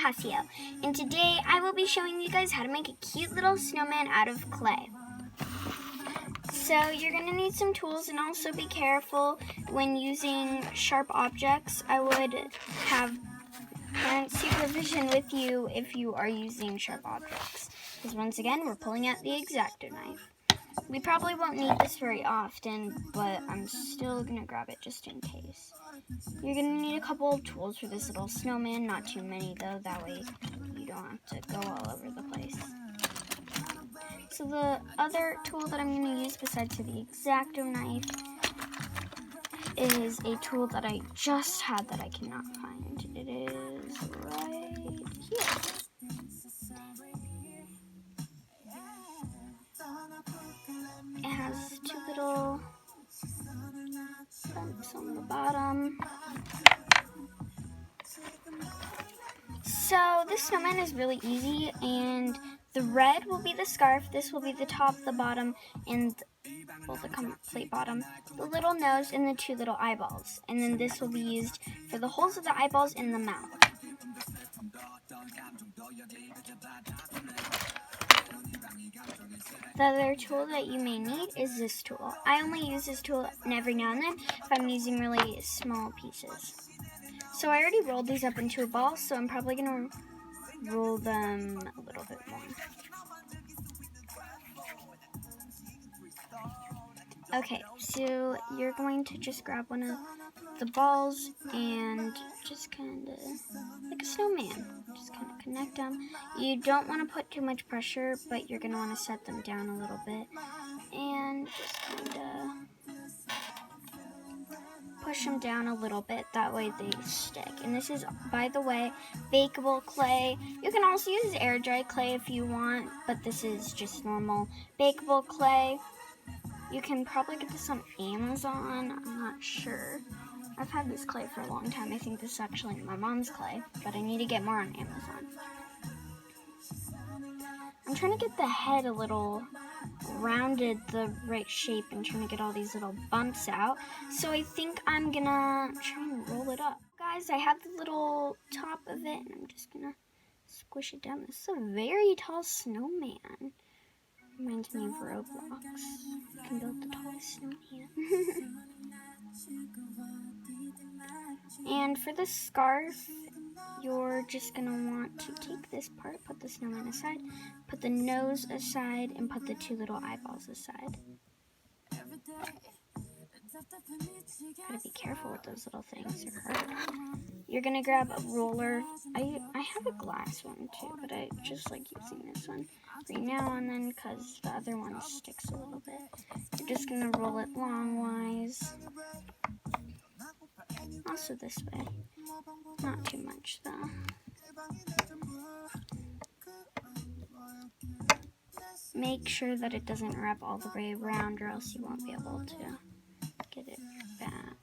Hasio, and today I will be showing you guys how to make a cute little snowman out of clay. So you're going to need some tools, and also be careful when using sharp objects. I would have parent supervision with you if you are using sharp objects, because once again we're pulling out the X-Acto knife. We probably won't need this very often, but I'm still going to grab it just in case. You're going to need a couple of tools for this little snowman, not too many though, that way you don't have to go all over the place. So the other tool that I'm going to use besides the X-Acto knife is a tool that I just had that I cannot find. It is right here. It has two little bumps on the bottom. So this snowman is really easy, and the red will be the scarf, this will be the top, the bottom, and the complete bottom, the little nose, and the two little eyeballs. And then this will be used for the holes of the eyeballs in the mouth. The other tool that you may need is this tool. I only use this tool every now and then if I'm using really small pieces. So I already rolled these up into a ball, so I'm probably going to roll them a little bit more. Okay, so you're going to just grab one of the balls and just kind of, like a snowman, just kind of connect them. You don't want to put too much pressure, but you're going to want to set them down a little bit. And just kind of push them down a little bit, that way they stick. And this is, by the way, bakeable clay. You can also use air dry clay if you want, but this is just normal bakeable clay. You can probably get this on Amazon, I'm not sure. I've had this clay for a long time. I think this is actually my mom's clay, but I need to get more on Amazon. I'm trying to get the head a little rounded the right shape and trying to get all these little bumps out. So I think I'm gonna try and roll it up. Guys, I have the little top of it, and I'm just gonna squish it down. This is a very tall snowman. Reminds me of Roblox. You can build the tallest snowman. And for the scarf, you're just going to want to take this part, put the snowman aside, put the nose aside, and put the two little eyeballs aside. Gotta be careful with those little things, they're hurt. You're gonna grab a roller. I have a glass one too, but I just like using this one every now and then because the other one sticks a little bit. You're just gonna roll it longwise. Also this way. Not too much though. Make sure that it doesn't wrap all the way around, or else you won't be able to get it back.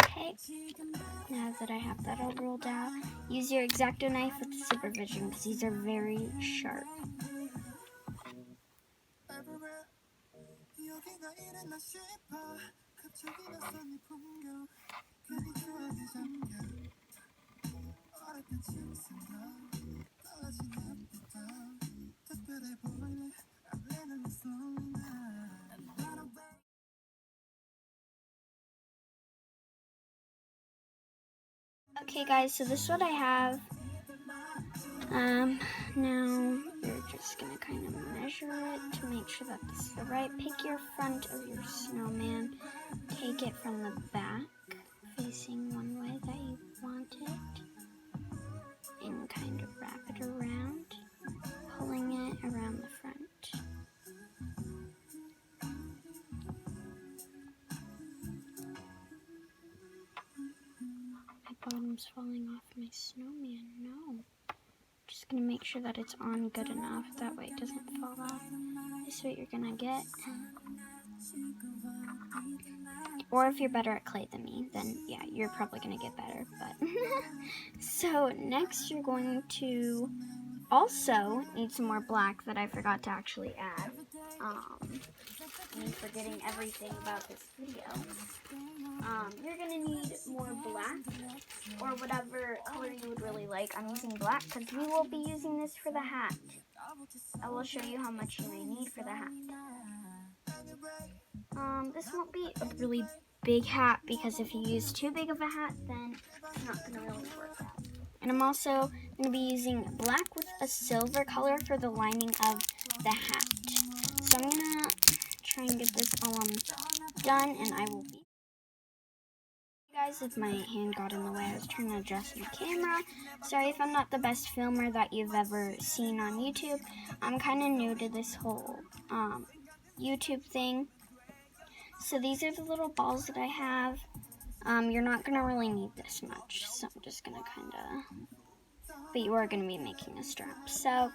Okay, now that I have that all rolled out, use your X-Acto knife with supervision because these are very sharp. Okay guys, so this is what I have. Now you're just gonna kind of measure it to make sure that this is the right. Pick your front of your snowman, take it from the back, facing one way that you want it, and kind of wrap it around, pulling it around the front. Bottom's falling off my snowman. No. Just gonna make sure that it's on good enough, that way it doesn't fall off. This is what you're gonna get. Or if you're better at clay than me, then yeah, you're probably gonna get better. But so next you're going to also need some more black that I forgot to actually add. me forgetting everything about this video. You're gonna need more black, or whatever color you would really like. I'm using black because we will be using this for the hat. I will show you how much you may need for the hat. This won't be a really big hat because if you use too big of a hat, then it's not gonna really work out. And I'm also gonna be using black with a silver color for the lining of the hat. So I'm gonna try and get this all done, and I will be. Guys, if my hand got in the way, I was trying to adjust my camera. Sorry if I'm not the best filmer that you've ever seen on YouTube. I'm kind of new to this whole YouTube thing. So these are the little balls that I have. You're not going to really need this much, so I'm just going to kind of, but you are going to be making a strap. So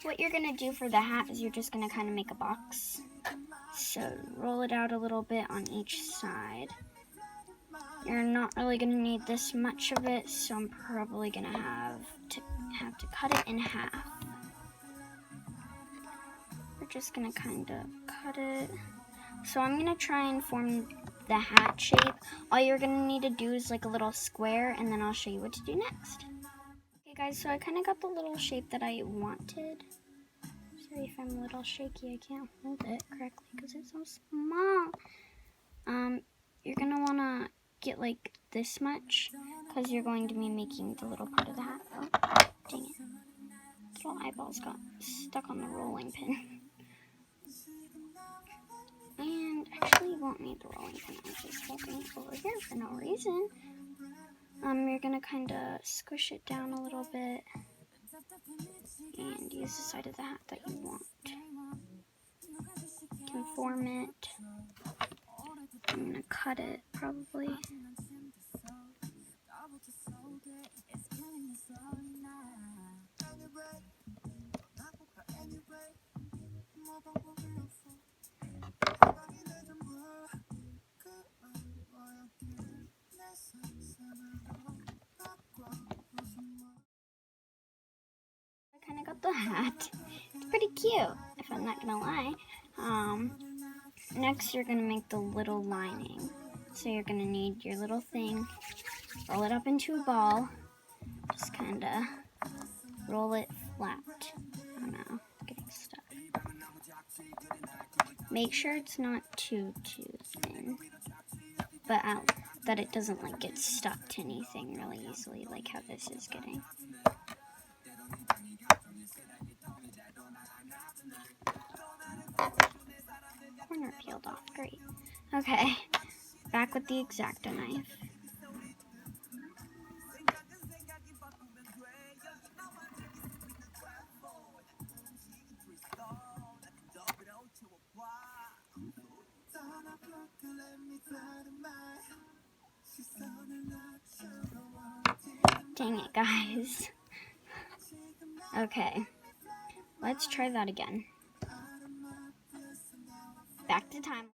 what you're going to do for the hat is you're just going to kind of make a box. So roll it out a little bit on each side. You're not really going to need this much of it, so I'm probably going to have to cut it in half. We're just going to kind of cut it. So I'm going to try and form the hat shape. All you're going to need to do is like a little square, and then I'll show you what to do next. Okay guys, so I kind of got the little shape that I wanted. Sorry if I'm a little shaky, I can't hold it correctly because it's so small. You're going to want to get like this much because you're going to be making the little part of the hat. Oh, dang it. Little eyeballs got stuck on the rolling pin. And actually you won't need the rolling pin, I'm just holding it over here for no reason. You're going to kind of squish it down a little bit and use the side of the hat that you want. You can form it. I'm going to cut it probably. I kind of got the hat. It's pretty cute, if I'm not gonna lie. Next you're gonna make the little lining. So you're gonna need your little thing, roll it up into a ball, just kind of roll it flat. Oh no, getting stuck. Make sure it's not too thin, but that it doesn't like get stuck to anything really easily, like how this is getting. Corner peeled off, great. Okay, back with the X-Acto knife. Dang it, guys. Okay, let's try that again. Back to time.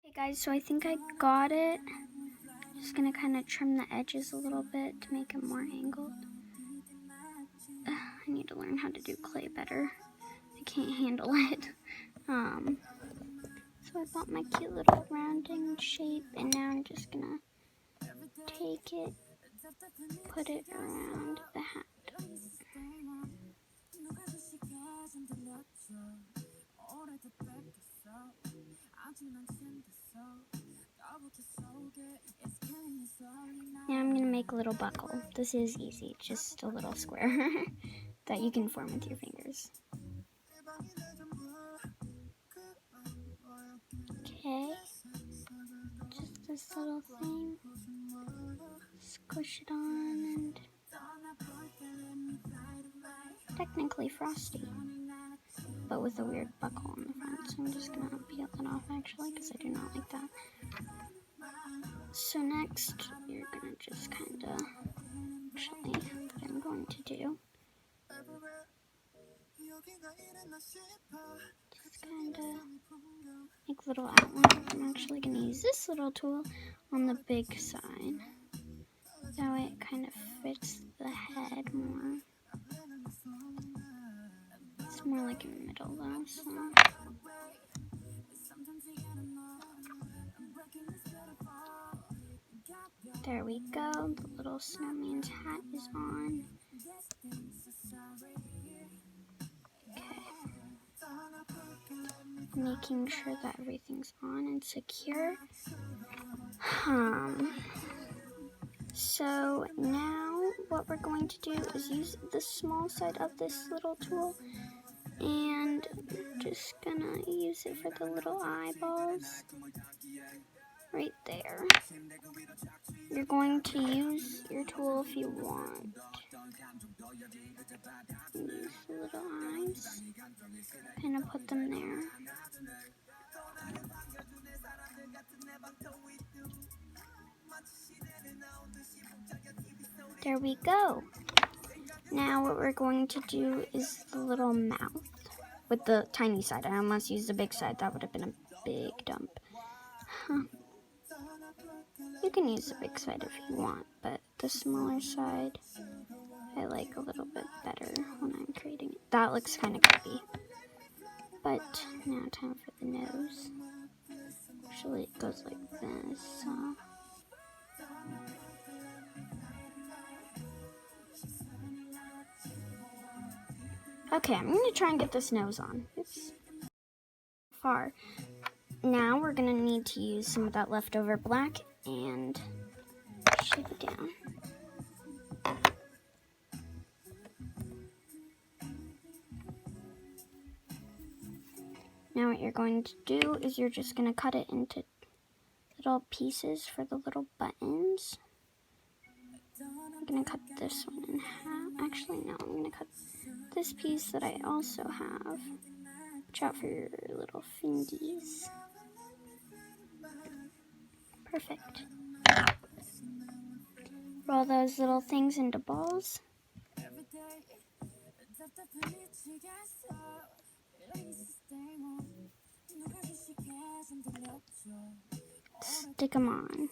Okay guys, so I think I got it. Just gonna kind of trim the edges a little bit to make it more angled. I need to learn how to do clay better. I can't handle it. So I bought my cute little rounding shape, and now I'm just gonna take it, put it around the hat. Now I'm going to make a little buckle. This is easy, just a little square that you can form with your fingers. Okay, just this little thing, squish it on, and technically frosty, but with a weird buckle on the front, so I'm just going to peel that off actually, because I do not like that. So next, you're going to just kind of, actually, what I'm going to do, just kind of make little outlines. I'm actually going to use this little tool on the big side. That way it kind of fits the head more. It's more like in the middle though, so There we go. The little snowman's hat is on. Okay. Making sure that everything's on and secure. So now what we're going to do is use the small side of this little tool and just gonna use it for the little eyeballs right there. You're going to use your tool if you want. Use the little eyes, kind of put them there. There we go. Now what we're going to do is the little mouth with the tiny side. I almost used the big side. That would have been a big dump. You can use the big side if you want, but the smaller side I like a little bit better when I'm creating it. That looks kind of creepy. But now time for the nose. Actually it goes like this, so. Okay, I'm going to try and get this nose on. Oops. Far. Now we're going to need to use some of that leftover black and shape it down. Now what you're going to do is you're just going to cut it into little pieces for the little buttons. I'm going to cut this one in half. Actually, no, I'm going to cut this piece that I also have. Watch out for your little fingies. Perfect. Roll those little things into balls. Stick them on.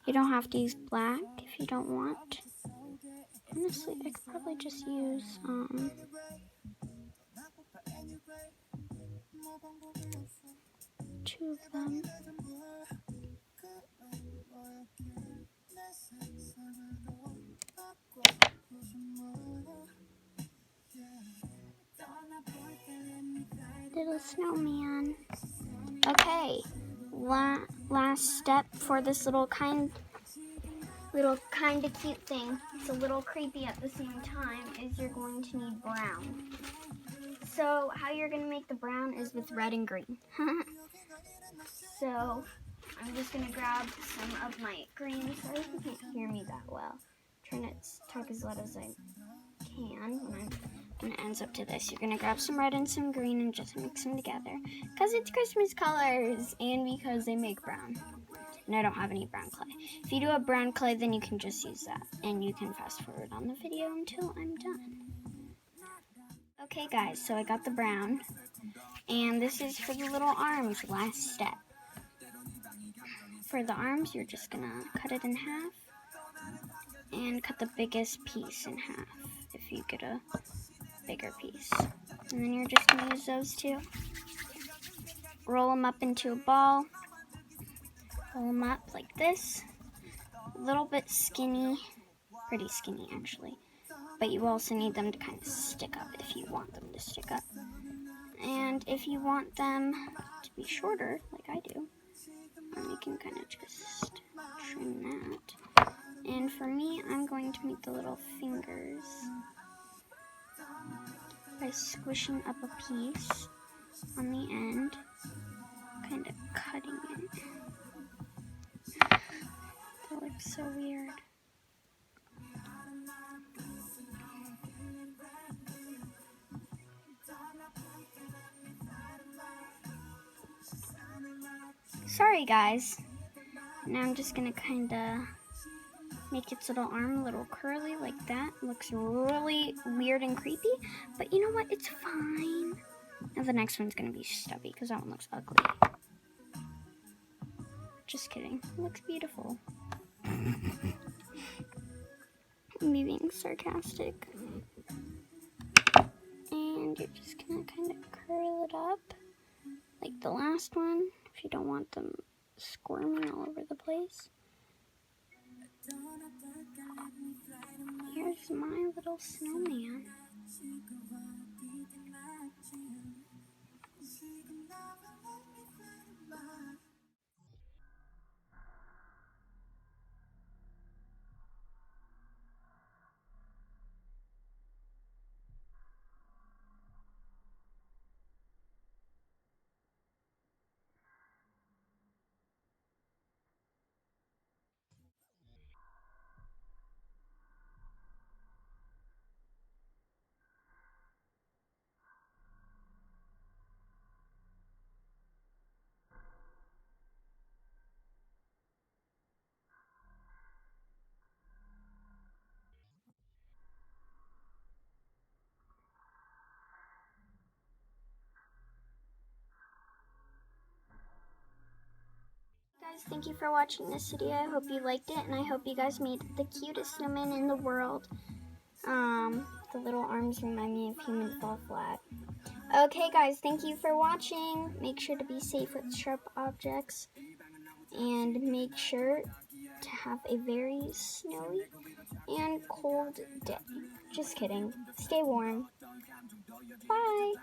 You don't have to use black if you don't want. Honestly, I could probably just use two of them. Little snowman. Okay, last step for this little kind of cute thing. It's a little creepy at the same time. Is you're going to need brown. So how you're going to make the brown is with red and green. So I'm just going to grab some of my green. Sorry if you can't hear me that well. I'm trying to talk as loud as I can when it ends up to this. You're going to grab some red and some green and just mix them together. Because it's Christmas colors and because they make brown. And I don't have any brown clay. If you do have brown clay, then you can just use that. And you can fast forward on the video until I'm done. Okay guys, so I got the brown. And this is for the little arms, last step. For the arms, you're just gonna cut it in half. And cut the biggest piece in half, if you get a bigger piece. And then you're just gonna use those two. Roll them up into a ball. Roll them up like this. A little bit skinny. Pretty skinny, actually. But you also need them to kind of stick up if you want them to stick up. And if you want them to be shorter, like I do, you can kind of just trim that. And for me, I'm going to make the little fingers by squishing up a piece on the end, kind of cutting it. That looks so weird. Sorry guys. Now I'm just gonna kind of make its little arm a little curly like that. Looks really weird and creepy, but you know what? It's fine. Now the next one's gonna be stubby because that one looks ugly. Just kidding. It looks beautiful. Me being sarcastic. And you're just gonna kind of curl it up like the last one if you don't want them squirming all over the place. Here's my little snowman. Guys, thank you for watching this video. I hope you liked it, and I hope you guys made the cutest snowman in the world. The little arms remind me of human fall flat. Okay, guys, thank you for watching. Make sure to be safe with sharp objects, and make sure to have a very snowy and cold day. Just kidding. Stay warm. Bye.